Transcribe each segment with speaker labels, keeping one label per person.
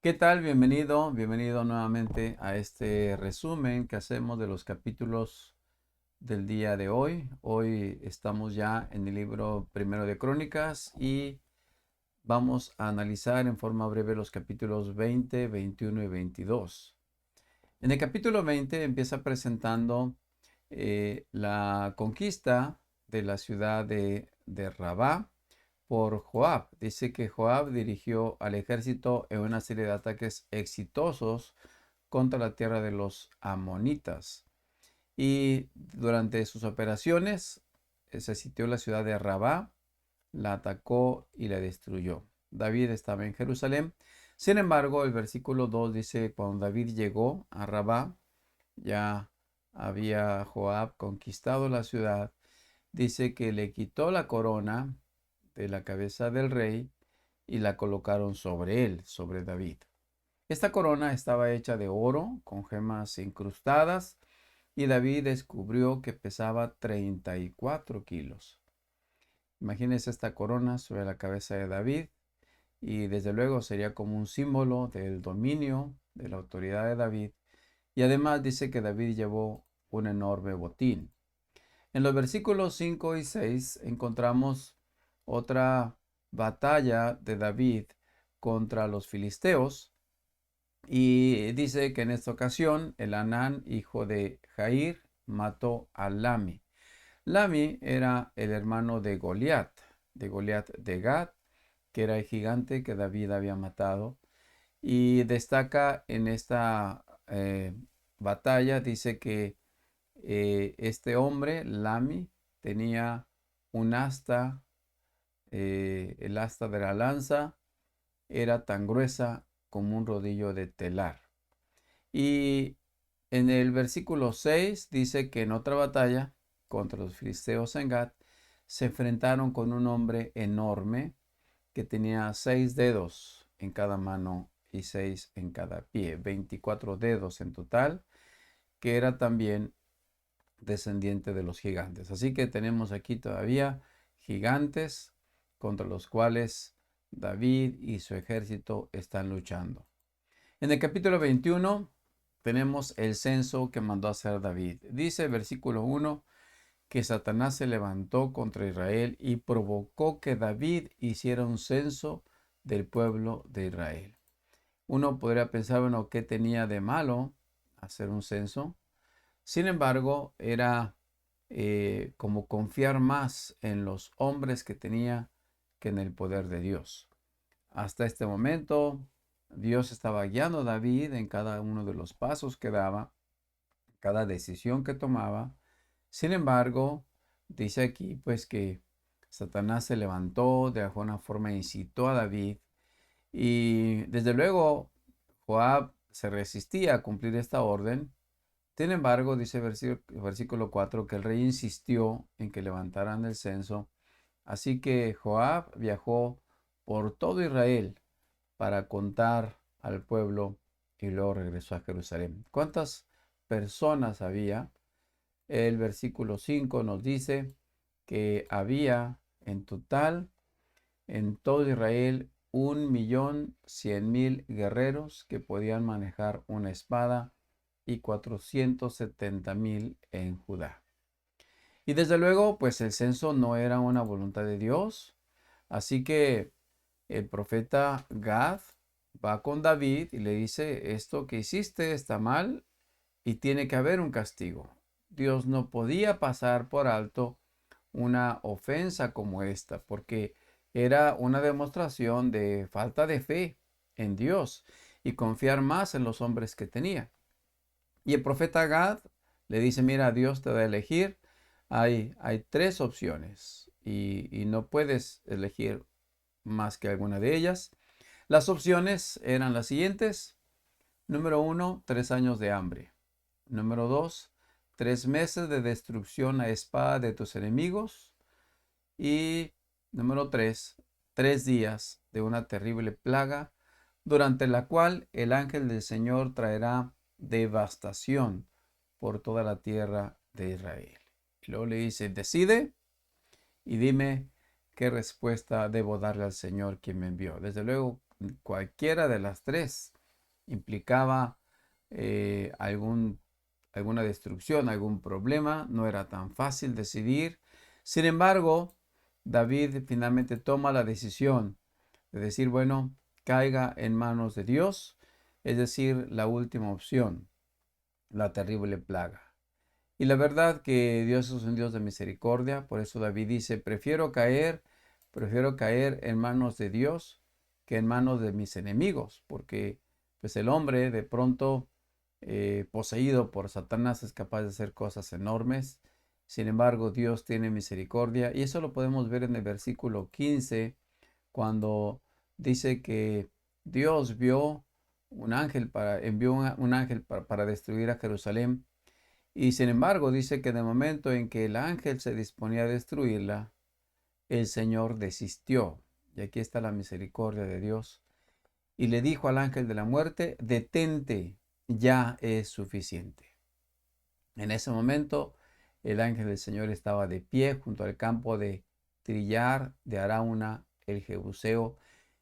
Speaker 1: ¿Qué tal? Bienvenido nuevamente a este resumen que hacemos de los capítulos del día de hoy. Hoy estamos ya en el libro primero de Crónicas y vamos a analizar en forma breve los capítulos 20, 21 y 22. En el capítulo 20 empieza presentando la conquista de la ciudad de Rabá por Joab. Dice que Joab dirigió al ejército en una serie de ataques exitosos contra la tierra de los amonitas. Y durante sus operaciones se sitió la ciudad de Rabá, la atacó y la destruyó. David estaba en Jerusalén. Sin embargo, el versículo 2 dice, cuando David llegó a Rabá, ya había Joab conquistado la ciudad. Dice que le quitó la corona de la cabeza del rey y la colocaron sobre él, sobre David. Esta corona estaba hecha de oro con gemas incrustadas y David descubrió que pesaba 34 kilos. Imagínense esta corona sobre la cabeza de David y desde luego sería como un símbolo del dominio, de la autoridad de David. Y además dice que David llevó un enorme botín. En los versículos 5 y 6 encontramos otra batalla de David contra los filisteos. Y dice que en esta ocasión el Anán, hijo de Jair, mató a Lami. Lami era el hermano de Goliat de Gad, que era el gigante que David había matado. Y destaca en esta batalla, dice que este hombre, Lami, tenía un asta, el asta de la lanza era tan gruesa como un rodillo de telar. Y en el versículo 6 dice que en otra batalla contra los filisteos en Gat se enfrentaron con un hombre enorme que tenía 6 dedos en cada mano y 6 en cada pie, 24 dedos en total, que era también descendiente de los gigantes. Así que tenemos aquí todavía gigantes contra los cuales David y su ejército están luchando. En el capítulo 21 tenemos el censo que mandó hacer David. Dice versículo 1 que Satanás se levantó contra Israel y provocó que David hiciera un censo del pueblo de Israel. Uno podría pensar, bueno, ¿qué tenía de malo hacer un censo? Sin embargo, era como confiar más en los hombres que tenía que en el poder de Dios. Hasta este momento, Dios estaba guiando a David en cada uno de los pasos que daba, cada decisión que tomaba. Sin embargo, dice aquí pues que Satanás se levantó, de alguna forma incitó a David y desde luego Joab se resistía a cumplir esta orden. Sin embargo, dice el versículo 4 que el rey insistió en que levantaran el censo. Así que Joab viajó por todo Israel para contar al pueblo y luego regresó a Jerusalén. ¿Cuántas personas había? El versículo 5 nos dice que había en total en todo Israel 1.100.000 guerreros que podían manejar una espada y 470.000 en Judá. Y desde luego, pues el censo no era una voluntad de Dios, así que el profeta Gad va con David y le dice, esto que hiciste está mal y tiene que haber un castigo. Dios no podía pasar por alto una ofensa como esta, porque era una demostración de falta de fe en Dios y confiar más en los hombres que tenía. Y el profeta Gad le dice, mira, Dios te va a elegir, hay tres opciones y no puedes elegir más que alguna de ellas. Las opciones eran las siguientes. Número uno, 3 años de hambre. Número dos, 3 meses de destrucción a espada de tus enemigos. Y número tres, 3 días de una terrible plaga, durante la cual el ángel del Señor traerá devastación por toda la tierra de Israel. Y luego le dice, decide y dime qué respuesta debo darle al Señor quien me envió. Desde luego, cualquiera de las tres implicaba alguna destrucción, algún problema, no era tan fácil decidir. Sin embargo, David finalmente toma la decisión de decir, bueno, caiga en manos de Dios, es decir, la última opción, la terrible plaga. Y la verdad que Dios es un Dios de misericordia, por eso David dice, prefiero caer en manos de Dios que en manos de mis enemigos, porque pues el hombre de pronto poseído por Satanás es capaz de hacer cosas enormes. Sin embargo, Dios tiene misericordia y eso lo podemos ver en el versículo 15 cuando dice que Dios envió un ángel para destruir a Jerusalén. Y sin embargo, dice que en el momento en que el ángel se disponía a destruirla, el Señor desistió. Y aquí está la misericordia de Dios. Y le dijo al ángel de la muerte, detente, ya es suficiente. En ese momento, el ángel del Señor estaba de pie junto al campo de trillar de Arauna, el Jebuseo.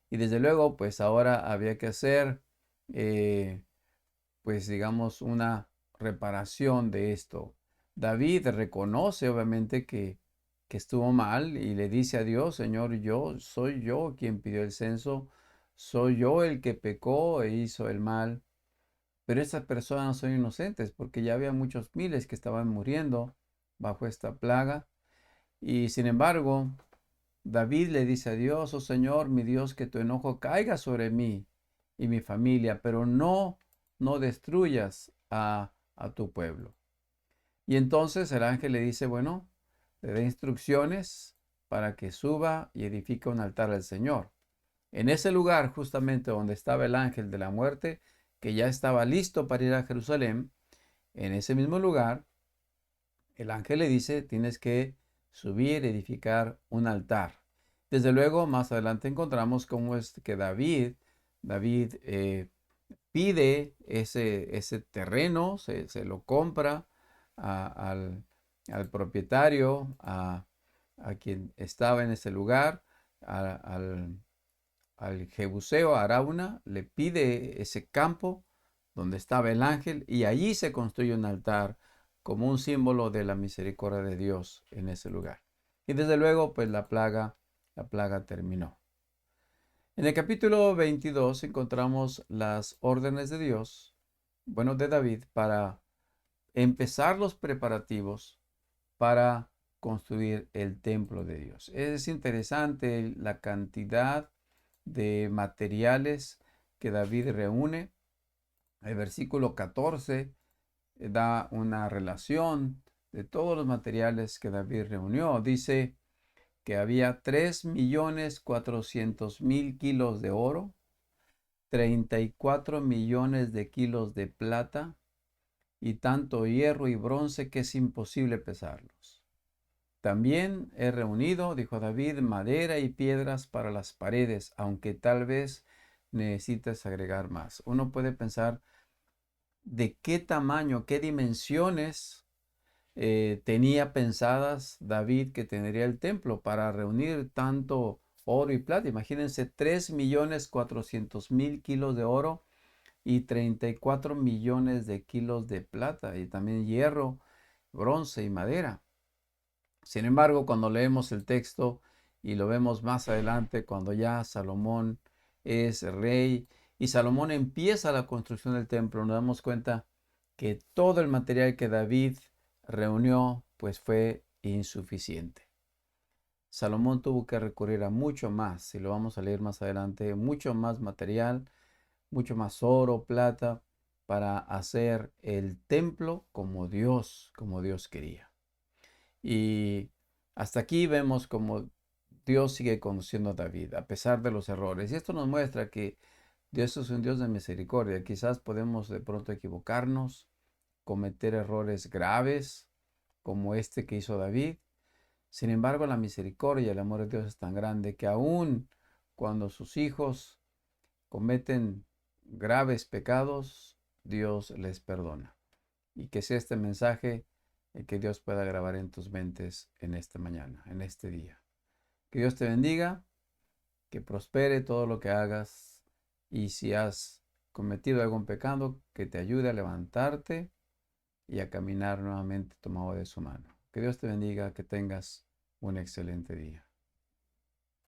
Speaker 1: Y desde luego, pues ahora había que hacer, pues digamos, una reparación de esto. David reconoce obviamente que estuvo mal y le dice a Dios, Señor, soy yo quien pidió el censo, soy yo el que pecó e hizo el mal, pero estas personas no son inocentes porque ya había muchos miles que estaban muriendo bajo esta plaga y sin embargo, David le dice a Dios, oh Señor, mi Dios, que tu enojo caiga sobre mí y mi familia, pero no destruyas a tu pueblo. Y entonces el ángel le dice, bueno, le da instrucciones para que suba y edifique un altar al Señor. En ese lugar, justamente donde estaba el ángel de la muerte, que ya estaba listo para ir a Jerusalén, en ese mismo lugar, el ángel le dice, tienes que subir, edificar un altar. Desde luego, más adelante encontramos cómo es que David pide ese terreno, se lo compra al propietario, a quien estaba en ese lugar, al Jebuseo, a Arauna, le pide ese campo donde estaba el ángel y allí se construye un altar como un símbolo de la misericordia de Dios en ese lugar. Y desde luego, pues la plaga terminó. En el capítulo 22 encontramos las órdenes de Dios, bueno, de David, para empezar los preparativos para construir el templo de Dios. Es interesante la cantidad de materiales que David reúne. El versículo 14 da una relación de todos los materiales que David reunió. Dice que había 3.400.000 kilos de oro, 34 millones de kilos de plata y tanto hierro y bronce que es imposible pesarlos. También he reunido, dijo David, madera y piedras para las paredes, aunque tal vez necesites agregar más. Uno puede pensar de qué tamaño, qué dimensiones tenía pensadas David que tendría el templo para reunir tanto oro y plata. Imagínense 3.400.000 kilos de oro y 34 millones de kilos de plata y también hierro, bronce y madera. Sin embargo, cuando leemos el texto y lo vemos más adelante, cuando ya Salomón es rey y Salomón empieza la construcción del templo, nos damos cuenta que todo el material que David reunió pues fue insuficiente. Salomón tuvo que recurrir a mucho más, si lo vamos a leer más adelante, mucho más material, mucho más oro, plata, para hacer el templo como Dios quería. Y hasta aquí vemos como Dios sigue conduciendo a David, a pesar de los errores. Y esto nos muestra que Dios es un Dios de misericordia. Quizás podemos de pronto equivocarnos, cometer errores graves, como este que hizo David. Sin embargo, la misericordia y el amor de Dios es tan grande que aun cuando sus hijos cometen graves pecados, Dios les perdona. Y que sea este mensaje que Dios pueda grabar en tus mentes en esta mañana, en este día. Que Dios te bendiga, que prospere todo lo que hagas y si has cometido algún pecado, que te ayude a levantarte y a caminar nuevamente tomado de su mano. Que Dios te bendiga, que tengas un excelente día.